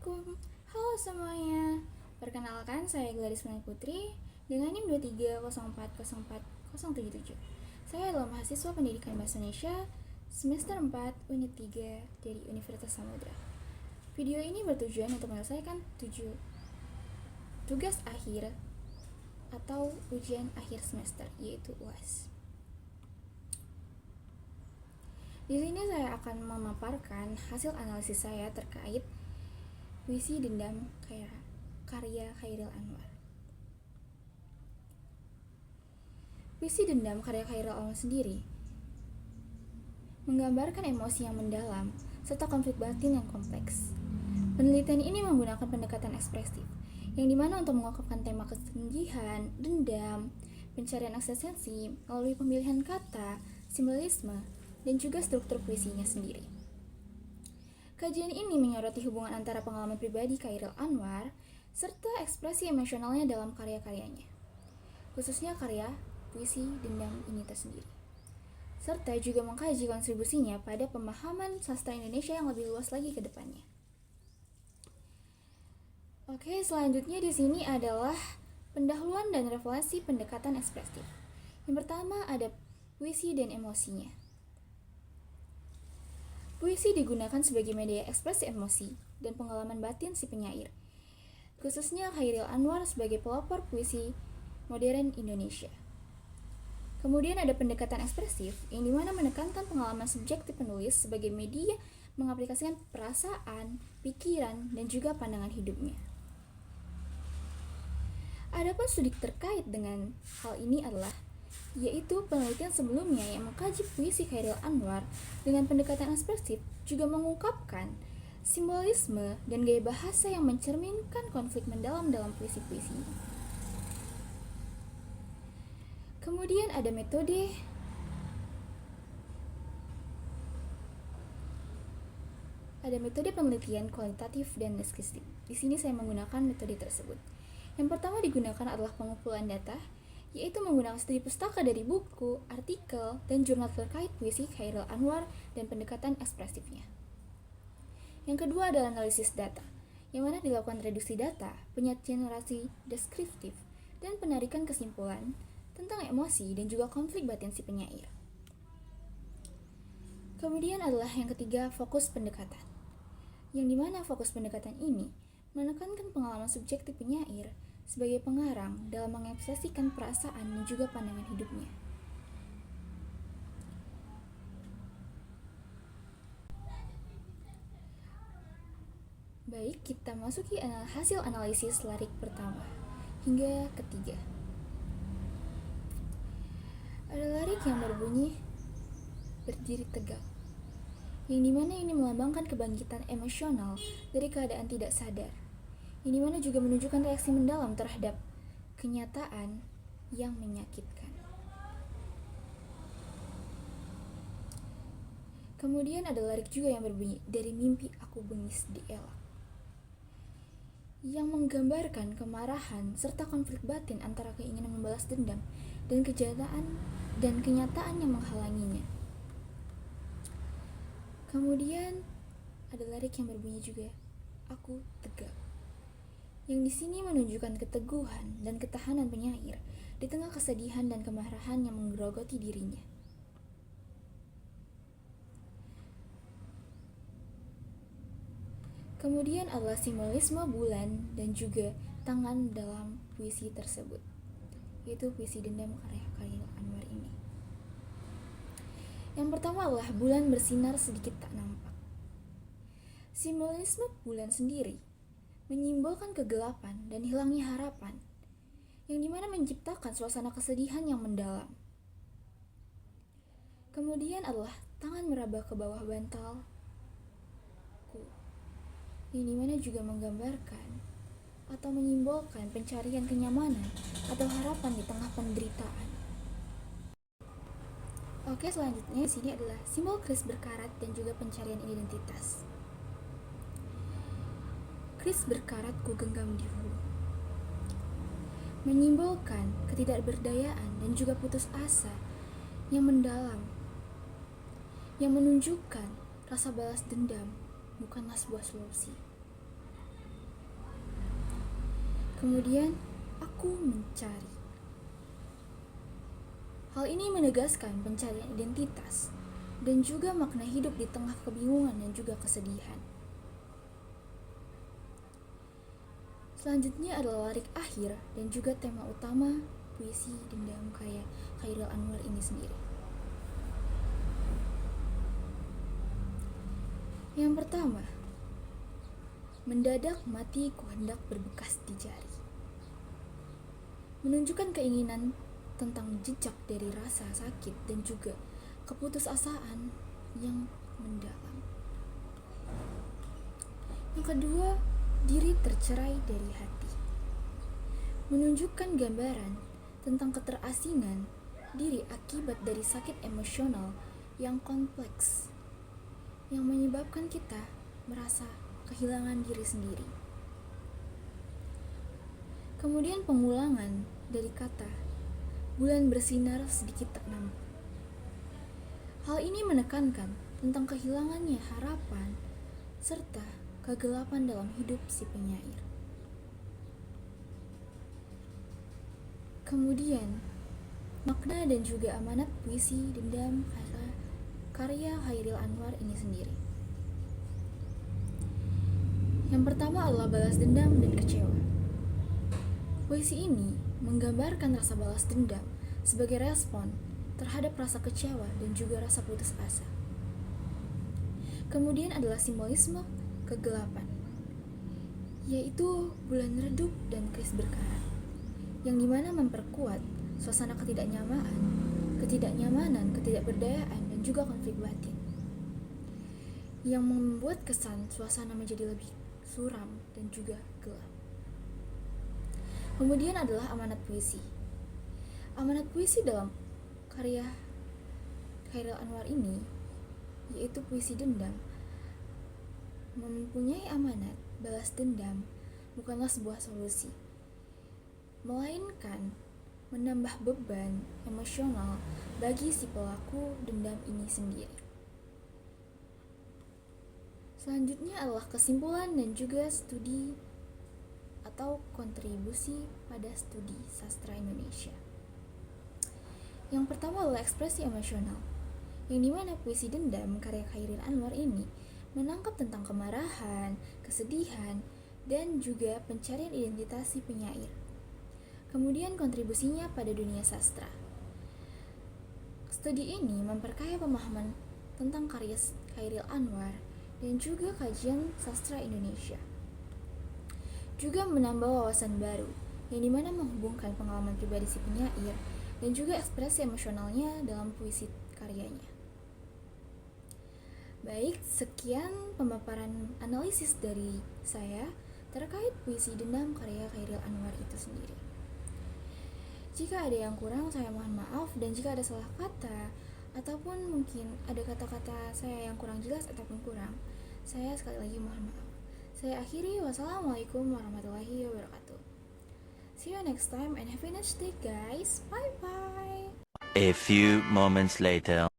Assalamualaikum, halo semuanya. Perkenalkan, saya Gladys Melani Putri dengan NIM 23040477. Saya adalah mahasiswa Pendidikan Bahasa Indonesia semester 4 unit 3 dari Universitas Samudra. Video ini bertujuan untuk menyelesaikan 7 tugas akhir atau ujian akhir semester, yaitu UAS. Di sini saya akan memaparkan hasil analisis saya terkait puisi Dendam karya Chairil Anwar. Puisi Dendam karya Chairil Anwar sendiri menggambarkan emosi yang mendalam serta konflik batin yang kompleks. Penelitian ini menggunakan pendekatan ekspresif, yang dimana untuk mengungkapkan tema kesedihan, dendam, pencarian eksistensi melalui pemilihan kata, simbolisme, dan juga struktur puisinya sendiri. Kajian ini menyoroti hubungan antara pengalaman pribadi Chairil Anwar serta ekspresi emosionalnya dalam karya-karyanya, khususnya karya puisi Dendam ini tersendiri, serta juga mengkaji kontribusinya pada pemahaman sastra Indonesia yang lebih luas lagi ke depannya. Oke, selanjutnya di sini adalah pendahuluan dan referensi pendekatan ekspresif. Yang pertama ada puisi dan emosinya. Puisi digunakan sebagai media ekspresi emosi dan pengalaman batin si penyair, khususnya Chairil Anwar sebagai pelopor puisi modern Indonesia. Kemudian ada pendekatan ekspresif, yang dimana menekankan pengalaman subjektif penulis sebagai media mengaplikasikan perasaan, pikiran, dan juga pandangan hidupnya. Adapun studi terkait dengan hal ini adalah yaitu penelitian sebelumnya yang mengkaji puisi Chairil Anwar dengan pendekatan ekspresif juga mengungkapkan simbolisme dan gaya bahasa yang mencerminkan konflik mendalam dalam puisi-puisinya. Kemudian ada metode penelitian kualitatif dan deskriptif. Di sini saya menggunakan metode tersebut. Yang pertama digunakan adalah pengumpulan data, yaitu menggunakan studi pustaka dari buku, artikel, dan jurnal terkait puisi Chairil Anwar dan pendekatan ekspresifnya. Yang kedua adalah analisis data, yang mana dilakukan reduksi data, penyajian narasi deskriptif, dan penarikan kesimpulan tentang emosi dan juga konflik batin si penyair. Kemudian adalah yang ketiga, fokus pendekatan, yang dimana fokus pendekatan ini menekankan pengalaman subjektif penyair sebagai pengarang dalam mengekspresikan perasaan dan juga pandangan hidupnya. Baik, kita masuki hasil analisis lirik pertama hingga ketiga. Ada lirik yang berbunyi berdiri tegak, yang dimana ini melambangkan kebangkitan emosional dari keadaan tidak sadar, yang dimana juga menunjukkan reaksi mendalam terhadap kenyataan yang menyakitkan. Kemudian ada lirik juga yang berbunyi dari mimpi aku bengis dielak, yang menggambarkan kemarahan serta konflik batin antara keinginan membalas dendam dan kenyataan yang menghalanginya. Kemudian ada lirik yang berbunyi juga aku tegak, yang di sini menunjukkan keteguhan dan ketahanan penyair di tengah kesedihan dan kemarahan yang menggerogoti dirinya. Kemudian adalah simbolisme bulan dan juga tangan dalam puisi tersebut, yaitu puisi Dendam karya Chairil Anwar ini. Yang pertama adalah bulan bersinar sedikit tak nampak. Simbolisme bulan sendiri menyimbolkan kegelapan dan hilangnya harapan, yang dimana menciptakan suasana kesedihan yang mendalam. Kemudian adalah tangan meraba ke bawah bantalku, yang dimana juga menggambarkan atau menyimbolkan pencarian kenyamanan atau harapan di tengah penderitaan. Oke, selanjutnya di sini adalah simbol keris berkarat dan juga pencarian identitas. Keris berkarat ku genggam di hulu, menyimbolkan ketidakberdayaan dan juga putus asa yang mendalam, yang menunjukkan rasa balas dendam bukanlah sebuah solusi. Kemudian, aku mencari. Hal ini menegaskan pencarian identitas dan juga makna hidup di tengah kebingungan dan juga kesedihan. Selanjutnya adalah lirik akhir dan juga tema utama puisi Dendam karya Chairil Anwar ini sendiri. Yang pertama, mendadak mati ku hendak berbekas di jari. Menunjukkan keinginan tentang jejak dari rasa sakit dan juga keputusasaan yang mendalam. Yang kedua, diri tercerai dari hati. Menunjukkan gambaran tentang keterasingan diri akibat dari sakit emosional yang kompleks yang menyebabkan kita merasa kehilangan diri sendiri. Kemudian pengulangan dari kata bulan bersinar sedikit tak nampak. Hal ini menekankan tentang kehilangannya harapan serta kegelapan dalam hidup si penyair. Kemudian, makna dan juga amanat puisi Dendam karya Chairil Anwar ini sendiri. Yang pertama adalah balas dendam dan kecewa. Puisi ini menggambarkan rasa balas dendam sebagai respon terhadap rasa kecewa dan juga rasa putus asa. Kemudian adalah simbolisme kegelapan, yaitu bulan redup dan keris berkarat, yang dimana memperkuat suasana ketidaknyamanan, ketidakberdayaan, dan juga konflik batin, yang membuat kesan suasana menjadi lebih suram dan juga gelap. Kemudian adalah amanat puisi. Amanat puisi dalam karya Chairil Anwar ini, yaitu puisi Dendam, mempunyai amanat balas dendam bukanlah sebuah solusi, melainkan menambah beban emosional bagi si pelaku dendam ini sendiri. Selanjutnya adalah kesimpulan dan juga studi atau kontribusi pada studi sastra Indonesia. Yang pertama adalah ekspresi emosional, yang dimana puisi Dendam karya Chairil Anwar ini menangkap tentang kemarahan, kesedihan, dan juga pencarian identitas si penyair. Kemudian kontribusinya pada dunia sastra. Studi ini memperkaya pemahaman tentang karya Chairil Anwar dan juga kajian sastra Indonesia. Juga menambah wawasan baru, yang dimana menghubungkan pengalaman pribadi si penyair dan juga ekspresi emosionalnya dalam puisi karyanya. Baik, sekian pemaparan analisis dari saya terkait puisi Dendam karya Chairil Anwar itu sendiri. Jika ada yang kurang, saya mohon maaf, dan jika ada salah kata ataupun mungkin ada kata-kata saya yang kurang jelas ataupun kurang, saya sekali lagi mohon maaf. Saya akhiri, wassalamualaikum warahmatullahi wabarakatuh. See you next time and have a nice day guys. Bye bye. A few moments later.